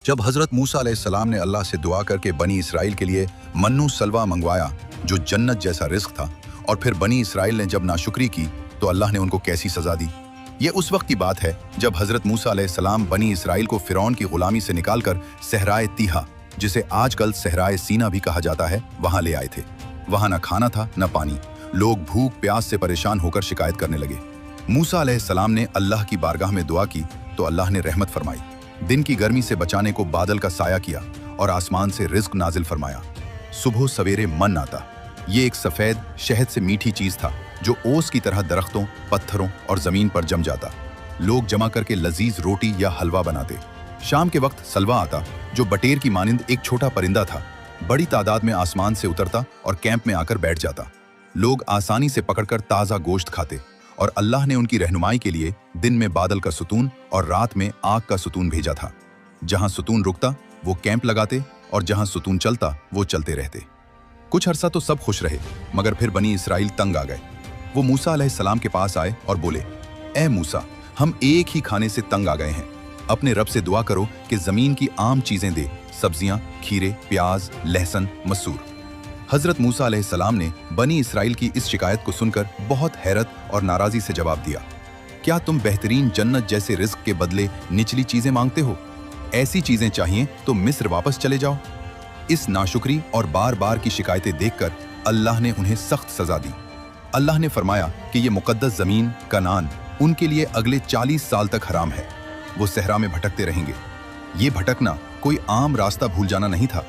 जब हजरत मूसा अलैहिस्सलाम ने अल्लाह से दुआ करके बनी इसराइल के लिए मन्नू सलवा मंगवाया जो जन्नत जैसा रिस्क था, और फिर बनी इसराइल ने जब नाशुक्री की तो अल्लाह ने उनको कैसी सजा दी। ये उस वक्त की बात है जब हजरत मूसा अलैहिस्सलाम बनी इसराइल को फिरौन की गुलामी से निकालकर सहराए तीहा, जिसे आजकल सहराए सीना भी कहा जाता है, वहां ले आए थे। वहां न खाना था न पानी। लोग भूख प्यास से परेशान होकर शिकायत करने लगे। मूसा अलैहिस्सलाम ने अल्लाह की बारगाह में दुआ की तो अल्लाह ने रहमत फरमाई। दिन की गर्मी से बचाने को बादल का साया किया और आसमान से रिज्क नाजिल फरमाया। सुबह सवेरे मन आता। ये एक सफेद शहद से मीठी चीज था जो ओस की तरह दरख्तों, पत्थरों और जमीन पर जम जाता। लोग जमा करके लजीज रोटी या हलवा बनाते। शाम के वक्त सलवा आता जो बटेर की मानिंद एक छोटा परिंदा था। बड़ी तादाद में आसमान से उतरता और कैंप में आकर बैठ जाता। लोग आसानी से पकड़कर ताज़ा गोश्त खाते और अल्लाह ने उनकी रहनुमाई के लिए दिन में बादल का सुतून और रात में आग का सुतून भेजा था। जहां सुतून रुकता वो कैंप लगाते और जहां सुतून चलता वो चलते रहते। कुछ अरसा तो सब खुश रहे, मगर फिर बनी इसराइल तंग आ गए। वो मूसा अलैहिस्सलाम के पास आए और बोले, ए मूसा, हम एक ही खाने से तंग आ गए हैं। अपने रब से दुआ करो कि जमीन की आम चीजें दे, सब्जियां, खीरे, प्याज, लहसुन, मसूर। हजरत मूसा अलैहिस्सलाम ने बनी इसराइल की इस शिकायत को सुनकर बहुत हैरत और नाराजी से जवाब दिया, क्या तुम बेहतरीन जन्नत जैसे रिज्क के बदले निचली चीजें मांगते हो? ऐसी चीजें चाहिए तो मिस्र वापस चले जाओ। इस नाशुक्री और बार बार की शिकायतें देखकर अल्लाह ने उन्हें सख्त सजा दी। अल्लाह ने फरमाया कि ये मुकद्दस जमीन कनान उनके लिए अगले 40 साल तक हराम है। वो सहरा में भटकते रहेंगे। ये भटकना कोई आम रास्ता भूल जाना नहीं था,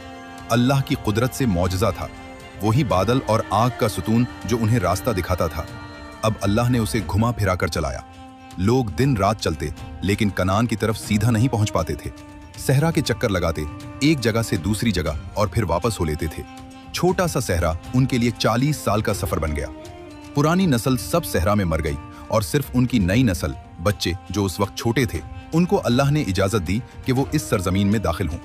अल्लाह की कुदरत से मौजज़ा था। वही बादल और आग का सुतून जो उन्हें रास्ता दिखाता था, अब अल्लाह ने उसे घुमा फिरा कर चलाया। लोग दिन रात चलते लेकिन कनान की तरफ सीधा नहीं पहुंच पाते थे। सहरा के चक्कर लगाते, एक जगह से दूसरी जगह और फिर वापस हो लेते थे। छोटा सा सहरा उनके लिए 40 साल का सफर बन गया। पुरानी नस्ल सब सहरा में मर गई और सिर्फ उनकी नई नस्ल, बच्चे जो उस वक्त छोटे थे, उनको अल्लाह ने इजाजत दी कि वो इस सरजमीन में दाखिल हों।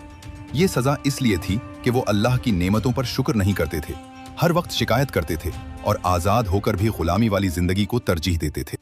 ये सजा इसलिए थी कि वो अल्लाह की नेमतों पर शुक्र नहीं करते थे, हर वक्त शिकायत करते थे और आज़ाद होकर भी गुलामी वाली जिंदगी को तरजीह देते थे।